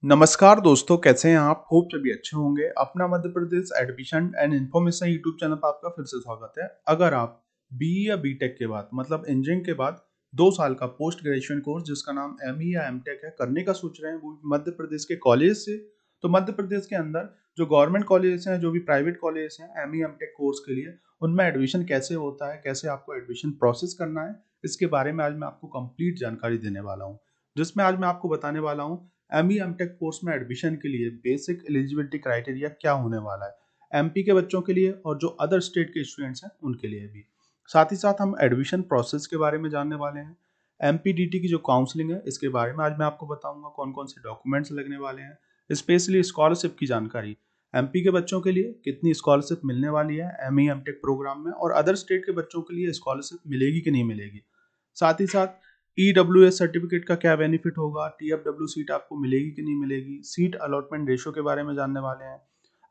नमस्कार दोस्तों, कैसे हैं आप? होप सभी अच्छे होंगे। अपना Madhya Pradesh admission and information YouTube channel पर आपका फिर से स्वागत है। अगर आप बीई या बीटेक के बाद मतलब इंजीनियरिंग के बाद 2 साल का पोस्ट ग्रेजुएशन कोर्स जिसका नाम एमई या एमटेक है करने का सोच रहे हैं, वो भी मध्य प्रदेश के कॉलेज से, तो मध्य प्रदेश के अंदर जो गवर्नमेंट कॉलेज हैं, जो भी प्राइवेट कॉलेज हैं एमई एमटेक कोर्स के लिए, उनमें एडमिशन कैसे होता है, कैसे आपको एडमिशन प्रोसेस करना है, इसके बारे में आज मैं आपको कंप्लीट जानकारी देने वाला हूँ। जिसमें आज मैं आपको बताने वाला हूँ एमई एमटेक कोर्स में एडमिशन के लिए बेसिक एलिजिबिलिटी क्राइटेरिया क्या होने वाला है एमपी के बच्चों के लिए और जो अदर स्टेट के स्टूडेंट्स हैं उनके लिए भी। साथ ही साथ हम एडमिशन प्रोसेस के बारे में जानने वाले हैं। एमपीडीटी की जो काउंसलिंग है इसके बारे में आज मैं आपको बताऊंगा, कौन कौन से डॉक्यूमेंट्स लगने वाले हैं, स्पेशली स्कॉलरशिप की जानकारी। एमपी के बच्चों के लिए कितनी स्कॉलरशिप मिलने वाली है एमई एमटेक प्रोग्राम में, और अदर स्टेट के बच्चों के लिए स्कॉलरशिप मिलेगी कि नहीं मिलेगी। साथ ही साथ ईडब्ल्यूएस सर्टिफिकेट का क्या बेनिफिट होगा, टीएफडब्ल्यू सीट आपको मिलेगी कि नहीं मिलेगी, सीट अलॉटमेंट रेशो के बारे में जानने वाले हैं।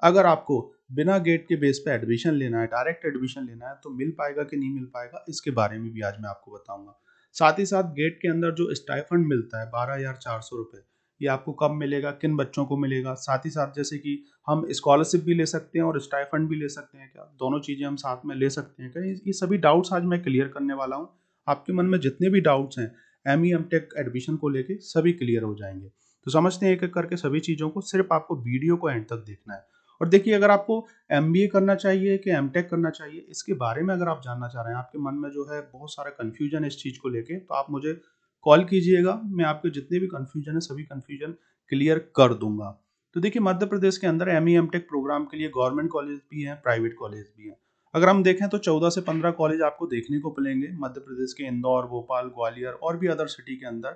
अगर आपको बिना गेट के बेस पे एडमिशन लेना है, डायरेक्ट एडमिशन लेना है, तो मिल पाएगा कि नहीं मिल पाएगा, इसके बारे में भी आज मैं आपको बताऊंगा। साथ ही साथ गेट के अंदर जो स्टाइफंड मिलता है 12,400 रुपये, ये आपको कब मिलेगा, किन बच्चों को मिलेगा। साथ ही साथ जैसे कि हम स्कॉलरशिप भी ले सकते हैं और स्टाइफंड भी ले सकते हैं क्या, दोनों चीज़ें हम साथ में ले सकते हैं क्या, ये सभी डाउट्स आज मैं क्लियर करने वाला हूँ। आपके मन में जितने भी डाउट्स हैं एमई एमटेक एडमिशन को लेके सभी क्लियर हो जाएंगे। तो समझते हैं एक एक करके सभी चीज़ों को, सिर्फ आपको वीडियो को एंड तक देखना है। और देखिए, अगर आपको एमबीए करना चाहिए कि एमटेक करना चाहिए, इसके बारे में अगर आप जानना चाह रहे हैं, आपके मन में जो है बहुत सारा कन्फ्यूजन है इस चीज़ को लेके, तो आप मुझे कॉल कीजिएगा। मैं आपके जितने भी कन्फ्यूजन है सभी कन्फ्यूजन क्लियर कर दूंगा। तो देखिए, मध्य प्रदेश के अंदर एमई एमटेक प्रोग्राम के लिए गवर्नमेंट कॉलेज भी हैं, प्राइवेट कॉलेज भी हैं। अगर हम देखें तो 14 से 15 कॉलेज आपको देखने को मिलेंगे मध्य प्रदेश के इंदौर, भोपाल, ग्वालियर और भी अदर सिटी के अंदर।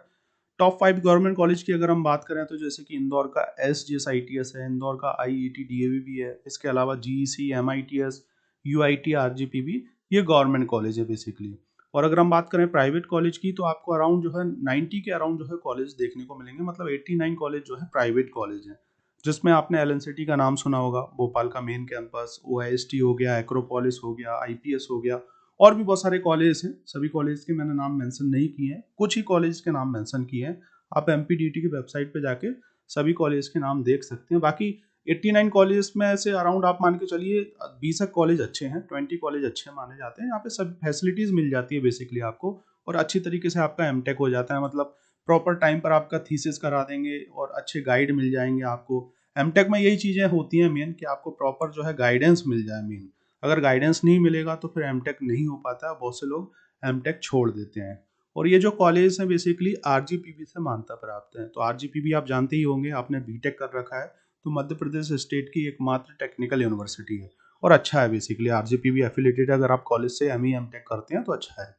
टॉप 5 गवर्नमेंट कॉलेज की अगर हम बात करें तो जैसे कि इंदौर का एसजीएसआईटीएस है, इंदौर का आईईटी डीएवी भी है, इसके अलावा जीईसी, एमआईटीएस, यूआईटी, आरजीपी भी, ये गवर्नमेंट कॉलेज है बेसिकली। और अगर हम बात करें प्राइवेट कॉलेज की, तो आपको अराउंड जो है 90 के अराउंड जो है कॉलेज देखने को मिलेंगे, मतलब 89 कॉलेज जो है प्राइवेट कॉलेज हैं। जिसमें आपने एलएनसीटी का नाम सुना होगा, भोपाल का मेन कैंपस, ओआईएसटी हो गया, एक्रोपोलिस हो गया, आईपीएस हो गया, और भी बहुत सारे कॉलेज हैं। सभी कॉलेज के मैंने नाम मेंशन नहीं किए हैं, कुछ ही कॉलेज के नाम मेंशन किए हैं। आप एमपीडीटी की वेबसाइट पे जाके सभी कॉलेज के नाम देख सकते हैं। बाकी 89 कॉलेज में से अराउंड आप मान के चलिए 20 कॉलेज अच्छे हैं, 20 कॉलेज अच्छे माने जाते हैं। यहाँ पे सब फैसिलिटीज मिल जाती है बेसिकली आपको, और अच्छी तरीके से आपका एमटेक हो जाता है। मतलब प्रॉपर टाइम पर आपका थीसिस करा देंगे और अच्छे गाइड मिल जाएंगे आपको। एमटेक में यही चीज़ें होती हैं मेन, कि आपको प्रॉपर जो है गाइडेंस मिल जाए मेन। अगर गाइडेंस नहीं मिलेगा तो फिर एमटेक नहीं हो पाता, बहुत से लोग एमटेक छोड़ देते हैं। और ये जो कॉलेज हैं बेसिकली आरजीपीवी से मान्यता प्राप्त हैं। तो आरजीपीवी आप जानते ही होंगे, आपने बीटेक कर रखा है, तो मध्य प्रदेश स्टेट की एकमात्र टेक्निकल यूनिवर्सिटी है और अच्छा है बेसिकली। आरजीपीवी एफिलेटेड, अगर आप कॉलेज से एमई एमटेक करते हैं तो अच्छा है।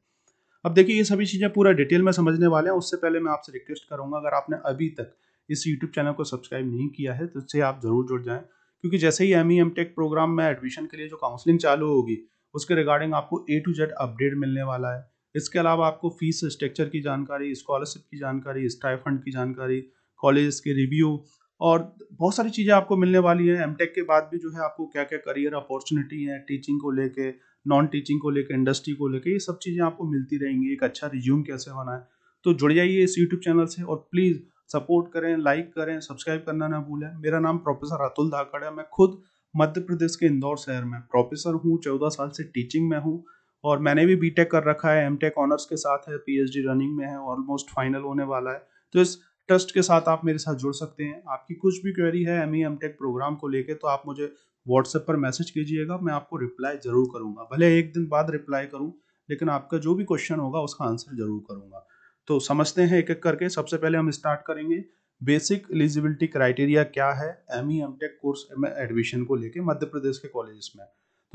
अब देखिए, ये सभी चीज़ें पूरा डिटेल में समझने वाले हैं। उससे पहले मैं आपसे रिक्वेस्ट करूंगा, अगर आपने अभी तक इस यूट्यूब चैनल को सब्सक्राइब नहीं किया है तो इससे आप जरूर जुड़ जाएं, क्योंकि जैसे ही एमई एमटेक प्रोग्राम में एडमिशन के लिए जो काउंसलिंग चालू होगी, उसके रिगार्डिंग आपको ए टू जेड अपडेट मिलने वाला है। इसके अलावा आपको फीस स्ट्रक्चर की जानकारी, स्कॉलरशिप की जानकारी, स्टाइफंड की जानकारी, कॉलेज के रिव्यू, और बहुत सारी चीज़ें आपको मिलने वाली है। एमटेक के बाद भी जो है आपको क्या क्या करियर अपॉर्चुनिटी है, टीचिंग को लेके, नॉन टीचिंग को लेकर, इंडस्ट्री को लेकर, ये सब चीज़ें आपको मिलती रहेंगी। एक अच्छा रिज्यूम कैसे होना है, तो जुड़ जाइए इस यूट्यूब चैनल से और प्लीज़ सपोर्ट करें, लाइक करें, सब्सक्राइब करना ना भूलें। मेरा नाम प्रोफेसर अतुल धाकड़ है। मैं खुद मध्य प्रदेश के इंदौर शहर में प्रोफेसर हूँ, 14 साल से टीचिंग में हूँ, और मैंने भी बीटेक कर रखा है, एमटेक ऑनर्स के साथ है, पीएचडी रनिंग में है, ऑलमोस्ट फाइनल होने वाला है। तो इस ट्रस्ट के साथ आप मेरे साथ जुड़ सकते हैं। आपकी कुछ भी क्वेरी है एमई एमटेक प्रोग्राम को लेके, तो आप मुझे व्हाट्सएप पर मैसेज कीजिएगा, मैं आपको रिप्लाई जरूर करूंगा। भले एक दिन बाद रिप्लाई करूं, लेकिन आपका जो भी क्वेश्चन होगा उसका आंसर जरूर करूंगा। तो समझते हैं एक एक करके। सबसे पहले हम स्टार्ट करेंगे बेसिक एलिजिबिलिटी क्राइटेरिया क्या है एमई एमटेक कोर्स में एडमिशन को लेके मध्य प्रदेश के कॉलेजेस में।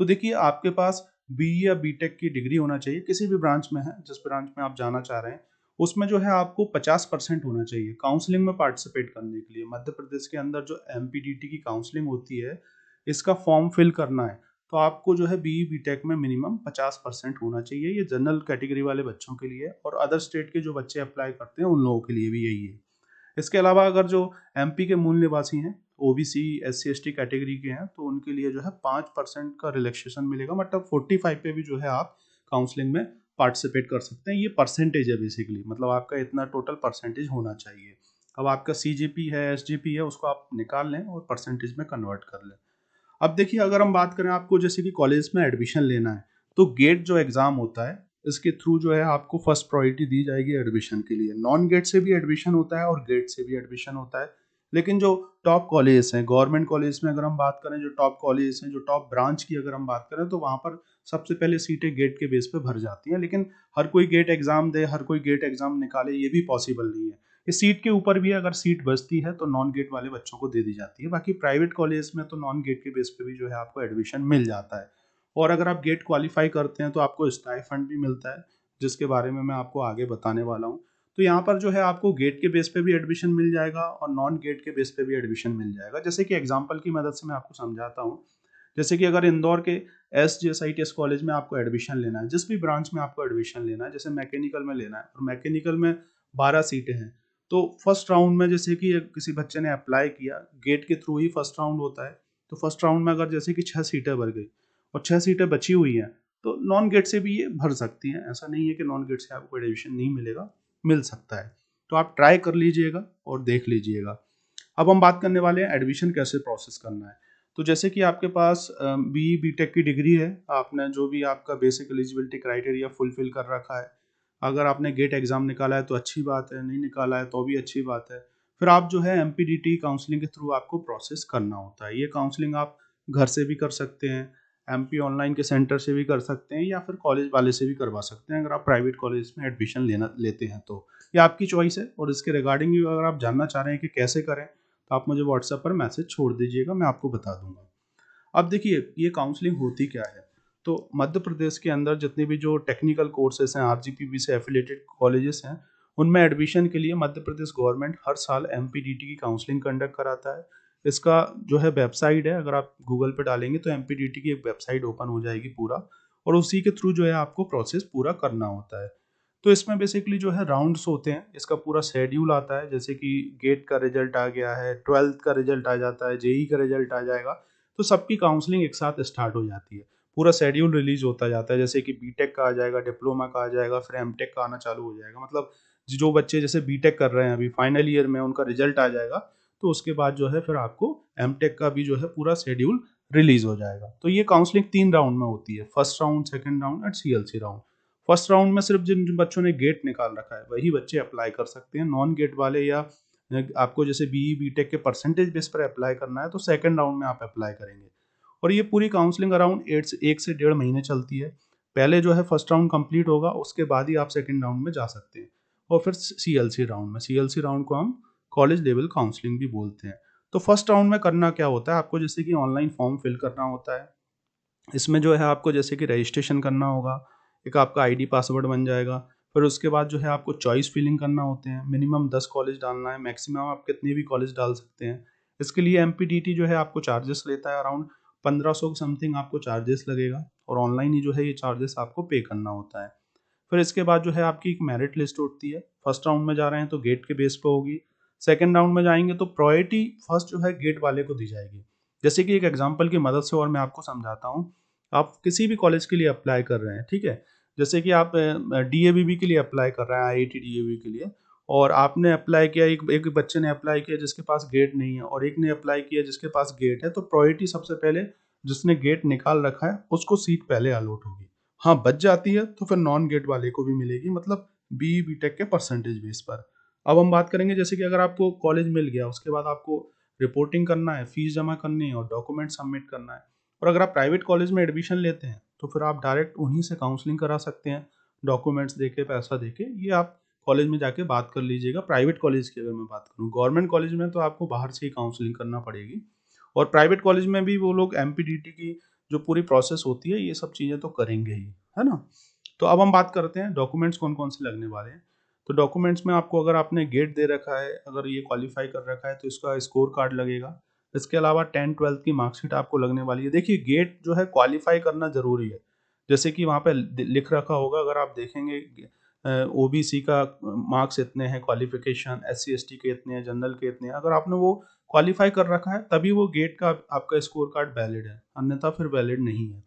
तो देखिए, आपके पास बीई या बीटेक की डिग्री होना चाहिए, किसी भी ब्रांच में है, जिस ब्रांच में आप जाना चाह रहे हैं उसमें जो है आपको 50% होना चाहिए काउंसलिंग में पार्टिसिपेट करने के लिए। मध्य प्रदेश के अंदर जो एमपीडीटी की काउंसलिंग होती है, इसका फॉर्म फिल करना है, तो आपको जो है बीई बीटेक में मिनिमम 50% होना चाहिए। ये जनरल कैटेगरी वाले बच्चों के लिए, और अदर स्टेट के जो बच्चे अप्लाई करते हैं उन लोगों के लिए भी यही है। इसके अलावा अगर जो एमपी के मूल निवासी हैं, ओबीसी, एससी एसटी कैटेगरी के हैं, तो उनके लिए जो है 5% का रिलैक्सेशन मिलेगा। मतलब 45 पे भी जो है आप काउंसलिंग में पार्टिसिपेट कर सकते हैं। ये परसेंटेज है बेसिकली, मतलब आपका इतना टोटल परसेंटेज होना चाहिए। अब आपका सीजीपी है, एसजीपी है, उसको आप निकाल लें और परसेंटेज में कन्वर्ट कर लें। अब देखिए, अगर हम बात करें आपको जैसे कि कॉलेज में एडमिशन लेना है, तो गेट जो एग्ज़ाम होता है, इसके थ्रू जो है आपको फर्स्ट प्रायोरिटी दी जाएगी एडमिशन के लिए। नॉन गेट से भी एडमिशन होता है और गेट से भी एडमिशन होता है। लेकिन जो टॉप कॉलेज हैं, गवर्नमेंट कॉलेज में अगर हम बात करें, जो टॉप कॉलेज हैं, जो टॉप ब्रांच की अगर हम बात करें, तो वहाँ पर सबसे पहले सीटें गेट के बेस पे भर जाती हैं। लेकिन हर कोई गेट एग्ज़ाम दे, हर कोई गेट एग्ज़ाम निकाले, ये भी पॉसिबल नहीं है। इस सीट के ऊपर भी अगर सीट बचती है तो नॉन गेट वाले बच्चों को दे दी जाती है। बाकी प्राइवेट कॉलेज में तो नॉन गेट के बेस पे भी जो है आपको एडमिशन मिल जाता है। और अगर आप गेट क्वालिफाई करते हैं तो आपको स्टाइफंड भी मिलता है, जिसके बारे में मैं आपको आगे बताने वाला हूँ। तो यहाँ पर जो है आपको गेट के बेस पे भी एडमिशन मिल जाएगा और नॉन गेट के बेस पे भी एडमिशन मिल जाएगा। जैसे कि एग्जाम्पल की मदद से मैं आपको समझाता हूँ। जैसे कि अगर इंदौर के SJSITS कॉलेज में आपको एडमिशन लेना है, जिस भी ब्रांच में आपको एडमिशन लेना है, जैसे मैकेनिकल में लेना है और मैकेनिकल में 12 सीटें हैं, तो फर्स्ट राउंड में जैसे कि किसी बच्चे ने अप्लाई किया, गेट के थ्रू ही फर्स्ट राउंड होता है, तो फर्स्ट राउंड में अगर जैसे कि 6 सीटें भर गई और 6 सीटें बची हुई हैं, तो नॉन गेट से भी ये भर सकती हैं। ऐसा नहीं है कि नॉन गेट से आपको एडमिशन नहीं मिलेगा, मिल सकता है। तो आप ट्राई कर लीजिएगा और देख लीजिएगा। अब हम बात करने वाले हैं एडमिशन कैसे प्रोसेस करना है। तो जैसे कि आपके पास BE BTech की डिग्री है, आपने जो भी आपका बेसिक एलिजिबिलिटी क्राइटेरिया फुलफिल कर रखा है, अगर आपने गेट एग्ज़ाम निकाला है तो अच्छी बात है, नहीं निकाला है तो भी अच्छी बात है। फिर आप जो है MPDT काउंसलिंग के थ्रू आपको प्रोसेस करना होता है। ये काउंसलिंग आप घर से भी कर सकते हैं, MP ऑनलाइन के सेंटर से भी कर सकते हैं, या फिर कॉलेज वाले से भी करवा सकते हैं, अगर आप प्राइवेट कॉलेज में एडमिशन लेते हैं तो। ये आपकी चॉइस है, और इसके रिगार्डिंग भी अगर आप जानना चाह रहे हैं कि कैसे करें, तो आप मुझे व्हाट्सएप पर मैसेज छोड़ दीजिएगा, मैं आपको बता दूंगा। अब देखिए, ये काउंसलिंग होती क्या है। तो मध्य प्रदेश के अंदर जितने भी जो टेक्निकल कोर्सेज हैं, RGPV से एफिलेटेड कॉलेजेस हैं, उनमें एडमिशन के लिए मध्य प्रदेश गवर्नमेंट हर साल MPDT की काउंसलिंग कंडक्ट कराता है। इसका जो है वेबसाइट है, अगर आप गूगल पे डालेंगे तो MPDT की एक वेबसाइट ओपन हो जाएगी पूरा, और उसी के थ्रू जो है आपको प्रोसेस पूरा करना होता है। तो इसमें बेसिकली जो है राउंड्स होते हैं, इसका पूरा शेड्यूल आता है। जैसे कि गेट का रिजल्ट आ गया है, 12th का रिजल्ट आ जाता है, JEE का रिजल्ट आ जाएगा, तो सबकी काउंसलिंग एक साथ स्टार्ट हो जाती है। पूरा शेड्यूल रिलीज होता जाता है, जैसे कि बीटेक का आ जाएगा, डिप्लोमा का आ जाएगा, फिर एमटेक का आना चालू हो जाएगा। मतलब जो बच्चे जैसे बीटेक कर रहे हैं अभी फाइनल ईयर में, उनका रिजल्ट आ जाएगा, तो उसके बाद जो है फिर आपको एमटेक का भी जो है पूरा शेड्यूल रिलीज हो जाएगा। तो ये काउंसलिंग 3 राउंड में होती है, फर्स्ट राउंड, सेकंड राउंड और CLC राउंड। फर्स्ट राउंड में सिर्फ जिन जिन बच्चों ने गेट निकाल रखा है वही बच्चे अप्लाई कर सकते हैं। नॉन गेट वाले, या आपको जैसे BE BTech के परसेंटेज बेस पर अप्लाई करना है, तो सेकंड राउंड में आप अप्लाई करेंगे। और ये पूरी काउंसलिंग अराउंड 1 से 1.5 महीने चलती है। पहले जो है फर्स्ट राउंड कंप्लीट होगा, उसके बाद ही आप सेकंड राउंड में जा सकते हैं। और फिर CLC राउंड में, CLC राउंड को हम कॉलेज लेवल काउंसलिंग भी बोलते हैं। तो फर्स्ट राउंड में करना क्या होता है, आपको जैसे कि ऑनलाइन फॉर्म फिल करना होता है। इसमें जो है आपको जैसे कि रजिस्ट्रेशन करना होगा, एक आपका आईडी पासवर्ड बन जाएगा। फिर उसके बाद जो है आपको चॉइस फिलिंग करना होते हैं, मिनिमम 10 कॉलेज डालना है, मैक्सिमम आप कितने भी कॉलेज डाल सकते हैं। इसके लिए MPDT जो है आपको चार्जेस लेता है, अराउंड 1500 समथिंग आपको चार्जेस लगेगा, और ऑनलाइन ही जो है ये चार्जेस आपको पे करना होता है। फिर इसके बाद जो है आपकी एक मेरिट लिस्ट उठती है। फर्स्ट राउंड में जा रहे हैं तो गेट के बेस पे होगी, सेकंड राउंड में जाएंगे तो प्रायोरिटी फर्स्ट जो है गेट वाले को दी जाएगी। जैसे कि एक एग्जांपल की मदद से और मैं आपको समझाता हूँ। आप किसी भी कॉलेज के लिए अप्लाई कर रहे हैं, ठीक है, जैसे कि आप DAVB के लिए अप्लाई कर रहे हैं, IIT DAV के लिए, और आपने अप्लाई किया, एक बच्चे ने अप्लाई किया जिसके पास गेट नहीं है, और एक ने अप्लाई किया जिसके पास गेट है, तो प्रायोरिटी सबसे पहले जिसने गेट निकाल रखा है उसको सीट पहले अलॉट होगी। हाँ, बच जाती है तो फिर नॉन गेट वाले को भी मिलेगी, मतलब BE BTech के परसेंटेज बेस पर। अब हम बात करेंगे, जैसे कि अगर आपको कॉलेज मिल गया, उसके बाद आपको रिपोर्टिंग करना है, फीस जमा करनी है और डॉक्यूमेंट सबमिट करना है। और अगर आप प्राइवेट कॉलेज में एडमिशन लेते हैं तो फिर आप डायरेक्ट उन्हीं से काउंसलिंग करा सकते हैं, डॉक्यूमेंट्स देके, पैसा देके। ये आप कॉलेज में जाके बात कर लीजिएगा। प्राइवेट कॉलेज की अगर मैं बात करूँ, गवर्नमेंट कॉलेज में तो आपको बाहर से ही काउंसलिंग करना पड़ेगी, और प्राइवेट कॉलेज में भी वो लोग MPDT की जो पूरी प्रोसेस होती है, ये सब चीज़ें तो करेंगे ही, है ना। तो अब हम बात करते हैं डॉक्यूमेंट्स कौन कौन से लगने वाले हैं। तो डॉक्यूमेंट्स में आपको, अगर आपने गेट दे रखा है, अगर ये क्वालिफाई कर रखा है, तो इसका स्कोर कार्ड लगेगा। इसके अलावा 10th-12th की मार्कशीट आपको लगने वाली है। देखिए, गेट जो है क्वालिफाई करना ज़रूरी है। जैसे कि वहाँ पे लिख रखा होगा, अगर आप देखेंगे, OBC का मार्क्स इतने हैं, क्वालिफिकेशन SC ST के इतने हैं, जनरल के इतने हैं। अगर आपने वो क्वालिफाई कर रखा है तभी वो गेट का आपका स्कोर कार्ड वैलिड है, अन्यथा फिर वैलिड नहीं है।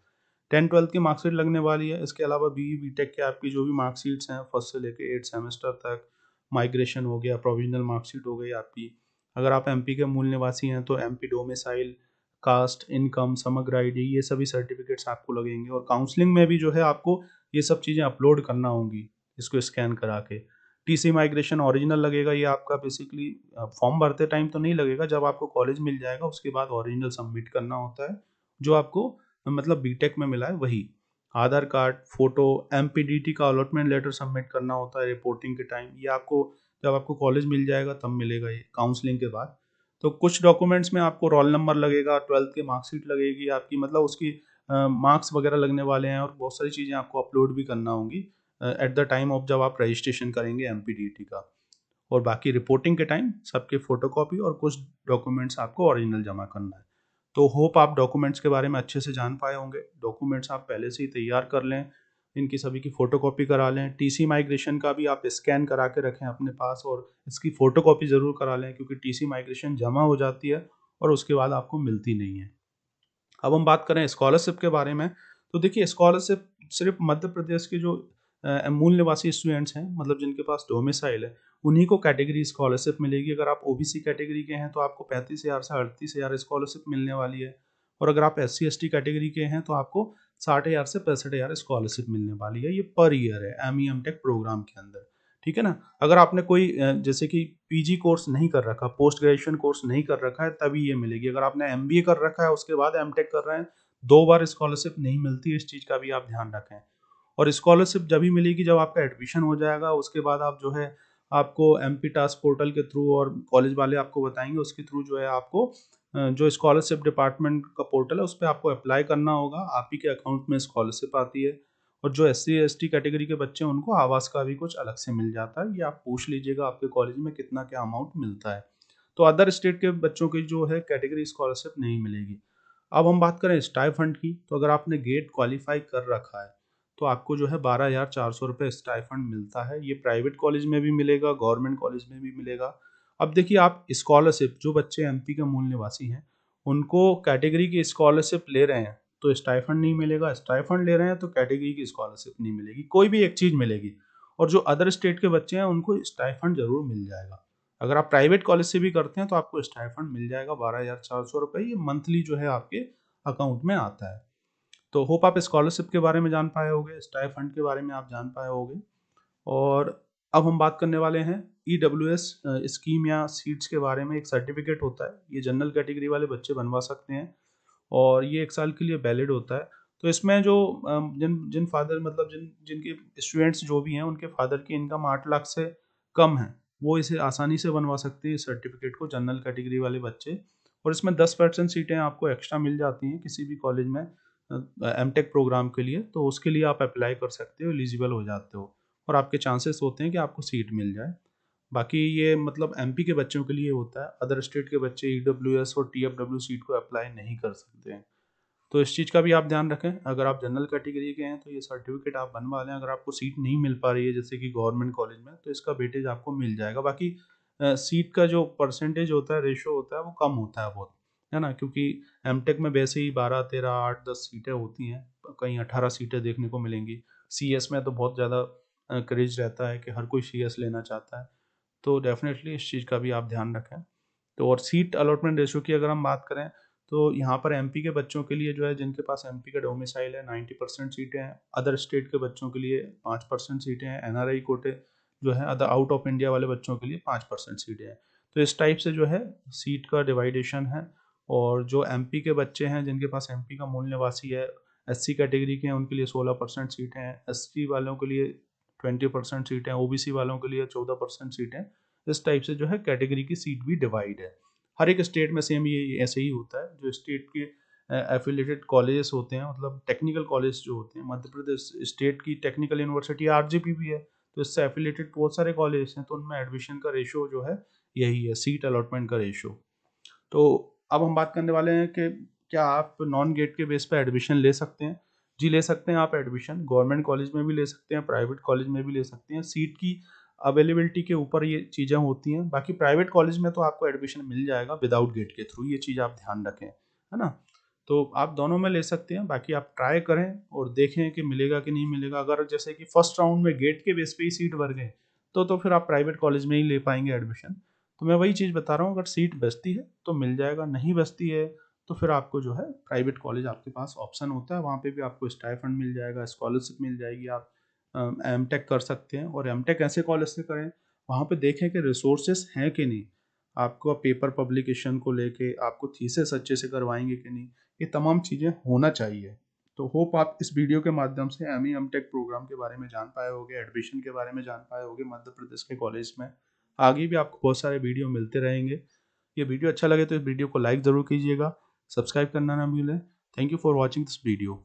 10th-12th की मार्कशीट लगने वाली है। इसके अलावा BE BTech के आपकी जो भी मार्कशीट्स हैं, फर्स्ट से लेके 8 सेमेस्टर तक, माइग्रेशन हो गया, प्रोविजनल मार्कशीट हो गई आपकी। अगर आप एमपी के मूल निवासी हैं तो एमपी डोमिसाइल, कास्ट, इनकम, समग्र आईडी, ये सभी सर्टिफिकेट्स आपको लगेंगे। और काउंसलिंग में भी जो है आपको ये सब चीज़ें अपलोड करना होंगी, इसको स्कैन करा के। टीसी माइग्रेशन ओरिजिनल लगेगा, ये आपका बेसिकली फॉर्म भरते टाइम तो नहीं लगेगा, जब आपको कॉलेज मिल जाएगा उसके बाद ओरिजिनल सबमिट करना होता है, जो आपको मतलब बीटेक में मिला है वही। आधार कार्ड, फोटो, एमपीडीटी का अलॉटमेंट लेटर सबमिट करना होता है रिपोर्टिंग के टाइम, ये आपको जब आपको कॉलेज मिल जाएगा तब मिलेगा ये काउंसलिंग के बाद। तो कुछ डॉक्यूमेंट्स में आपको रोल नंबर लगेगा, 12th की मार्कशीट लगेगी आपकी, मतलब उसकी मार्क्स वगैरह लगने वाले हैं, और बहुत सारी चीज़ें आपको अपलोड भी करना होंगी एट द टाइम ऑफ जब आप रजिस्ट्रेशन करेंगे एमपीडीटी का। और बाकी रिपोर्टिंग के टाइम सबके फोटोकॉपी और कुछ डॉक्यूमेंट्स आपको ओरिजिनल जमा करना है। तो होप आप डॉक्यूमेंट्स के बारे में अच्छे से जान पाए होंगे। डॉक्यूमेंट्स आप पहले से ही तैयार कर लें, इनकी सभी की फोटोकॉपी करा लें। टीसी माइग्रेशन का भी आप स्कैन करा के रखें अपने पास, और इसकी फोटोकॉपी ज़रूर करा लें, क्योंकि टीसी माइग्रेशन जमा हो जाती है और उसके बाद आपको मिलती नहीं है। अब हम बात करें स्कॉलरशिप के बारे में, तो देखिए स्कॉलरशिप सिर्फ मध्य प्रदेश के जो मूल निवासी स्टूडेंट्स हैं, मतलब जिनके पास डोमिसाइल है, उन्हीं को कैटेगरी स्कॉलरशिप मिलेगी। अगर आप ओबीसी कैटेगरी के हैं तो आपको 35,000 से 38,000 स्कॉलरशिप मिलने वाली है, और अगर आप एससी एसटी कैटेगरी के हैं तो आपको 60,000 से 65,000 स्कॉलरशिप मिलने वाली है। ये पर ईयर है M E M Tech programme के अंदर, ठीक है ना। अगर आपने कोई जैसे कि पीजी कोर्स नहीं कर रखा, पोस्ट ग्रेजुएशन कोर्स नहीं कर रखा है, तभी ये मिलेगी। अगर आपने एमबीए कर रखा है उसके बाद एमटेक कर रहे हैं, 2 बार स्कॉलरशिप नहीं मिलती, इस चीज़ का भी आप ध्यान रखें। और स्कॉलरशिप जब ही मिलेगी जब आपका एडमिशन हो जाएगा, उसके बाद आप जो है आपको एमपी टास्क पोर्टल के थ्रू, और कॉलेज वाले आपको बताएंगे उसके थ्रू, जो है आपको जो स्कॉलरशिप डिपार्टमेंट का पोर्टल है उस पर आपको अप्लाई करना होगा। आप ही के अकाउंट में स्कॉलरशिप आती है। और जो एससी एसटी कैटेगरी के बच्चे हैं उनको आवास का भी कुछ अलग से मिल जाता है। ये आप पूछ लीजिएगा आपके कॉलेज में कितना क्या अमाउंट मिलता है। तो अदर स्टेट के बच्चों की जो है कैटेगरी स्कॉलरशिप नहीं मिलेगी। अब हम बात करें स्टाइफंड की, तो अगर आपने गेट क्वालिफाई कर रखा है तो आपको जो है 12,400 रुपये स्टाइफंड मिलता है। ये प्राइवेट कॉलेज में भी मिलेगा, गवर्नमेंट कॉलेज में भी मिलेगा। अब देखिए आप स्कॉलरशिप, जो बच्चे एमपी के मूल निवासी हैं उनको कैटेगरी की स्कॉलरशिप ले रहे हैं तो स्टाइफंड नहीं मिलेगा, स्टाइफंड ले रहे हैं तो कैटेगरी की स्कॉलरशिप नहीं मिलेगी, कोई भी एक चीज़ मिलेगी। और जो अदर स्टेट के बच्चे हैं उनको स्टाइफंड जरूर मिल जाएगा। अगर आप प्राइवेट कॉलेज से भी करते हैं तो आपको स्टाइफंड मिल जाएगा 12,400 रुपये, ये मंथली जो है आपके अकाउंट में आता है। तो होप आप स्कॉलरशिप के बारे में जान पाए होंगे, स्टाइफंड के बारे में आप जान पाए होंगे। और अब हम बात करने वाले हैं ईडब्ल्यूएस स्कीम या सीट्स के बारे में। एक सर्टिफिकेट होता है, ये जनरल कैटेगरी वाले बच्चे बनवा सकते हैं, और ये 1 साल के लिए वैलिड होता है। तो इसमें जो जिन जिन फादर, मतलब जिनके स्टूडेंट्स जो भी हैं उनके फादर की इनकम 8 लाख से कम है, वो इसे आसानी से बनवा सकते हैं इस सर्टिफिकेट को, जनरल कैटेगरी वाले बच्चे। और इसमें 10% सीटें आपको एक्स्ट्रा मिल जाती हैं किसी भी कॉलेज में एमटेक प्रोग्राम के लिए, तो उसके लिए आप अप्लाई कर सकते हो, एलिजिबल हो जाते हो, और आपके चांसेस होते हैं कि आपको सीट मिल जाए। बाकी ये मतलब एमपी के बच्चों के लिए होता है, अदर स्टेट के बच्चे ईडब्ल्यूएस और टीएफडब्ल्यू सीट को अप्लाई नहीं कर सकते हैं। तो इस चीज़ का भी आप ध्यान रखें। अगर आप जनरल कैटेगरी के हैं तो ये सर्टिफिकेट आप बनवा लें। अगर आपको सीट नहीं मिल पा रही है जैसे कि गवर्नमेंट कॉलेज में, तो इसका वेटेज आपको मिल जाएगा। बाकी सीट का जो परसेंटेज होता है, रेशो होता है, वो कम होता है बहुत, है ना, क्योंकि एमटेक में वैसे ही 12, 13, 8, 10 सीटें होती हैं, कहीं 18 सीटें देखने को मिलेंगी। सीएस में तो बहुत ज़्यादा क्रेज रहता है कि हर कोई सीएस लेना चाहता है। तो डेफिनेटली इस चीज़ का भी आप ध्यान रखें। तो और सीट अलॉटमेंट रेशो की अगर हम बात करें तो यहाँ पर एमपी के बच्चों के लिए जो है, जिनके पास एमपी का डोमिसाइल है, 90% सीटें हैं। अदर स्टेट के बच्चों के लिए 5% सीटें हैं। एनआरआई कोटे जो है, अदर आउट ऑफ इंडिया वाले बच्चों के लिए 5% सीटें हैं। तो इस टाइप से जो है सीट का डिवाइडेशन है। और जो एमपी के बच्चे हैं जिनके पास एमपी का मूल निवासी है, एससी कैटेगरी के हैं, उनके लिए 16% सीटें हैं। एसटी वालों के लिए 20% सीटें हैं। ओबीसी वालों के लिए 14% सीटें। इस टाइप से जो है कैटेगरी की सीट भी डिवाइड है। हर एक स्टेट में सेम ये ऐसे ही होता है। जो स्टेट के एफिलेटेड कॉलेजेस होते हैं, मतलब टेक्निकल कॉलेज जो होते हैं, मध्य प्रदेश स्टेट की टेक्निकल यूनिवर्सिटी आरजीपी भी है, तो इससे एफिलेटेड बहुत सारे कॉलेज हैं, तो उनमें एडमिशन का रेशो जो है यही है, सीट अलॉटमेंट का रेशो। तो अब हम बात करने वाले हैं कि क्या आप नॉन गेट के बेस पे एडमिशन ले सकते हैं। जी ले सकते हैं आप एडमिशन, गवर्नमेंट कॉलेज में भी ले सकते हैं, प्राइवेट कॉलेज में भी ले सकते हैं। सीट की अवेलेबिलिटी के ऊपर ये चीज़ें होती हैं। बाकी प्राइवेट कॉलेज में तो आपको एडमिशन मिल जाएगा विदाउट गेट के थ्रू, ये चीज़ आप ध्यान रखें, है ना। तो आप दोनों में ले सकते हैं। बाकी आप ट्राई करें और देखें कि मिलेगा कि नहीं मिलेगा। अगर जैसे कि फर्स्ट राउंड में गेट के बेस पे ही सीट भर गए तो फिर आप प्राइवेट कॉलेज में ही ले पाएंगे एडमिशन। तो मैं वही चीज़ बता रहा हूँ, अगर सीट बचती है तो मिल जाएगा, नहीं बचती है तो फिर आपको जो है प्राइवेट कॉलेज आपके पास ऑप्शन होता है, वहाँ पे भी आपको स्टाइपेंड मिल जाएगा, स्कॉलरशिप मिल जाएगी, आप एम टेक कर सकते हैं। और एम टेक ऐसे कॉलेज से करें वहाँ पे देखें कि रिसोर्सेस हैं कि नहीं, आपको पेपर पब्लिकेशन को लेके आपको थीसिस अच्छे से करवाएंगे कि नहीं, ये तमाम चीज़ें होना चाहिए। तो होप आप इस वीडियो के माध्यम से एम टेक प्रोग्राम के बारे में जान पाए होगे, एडमिशन के बारे में जान पाए होगे मध्य प्रदेश के कॉलेज में। आगे भी आपको बहुत सारे वीडियो मिलते रहेंगे। ये वीडियो अच्छा लगे तो इस वीडियो को लाइक ज़रूर कीजिएगा, सब्सक्राइब करना ना भूलें। Thank you for watching this video.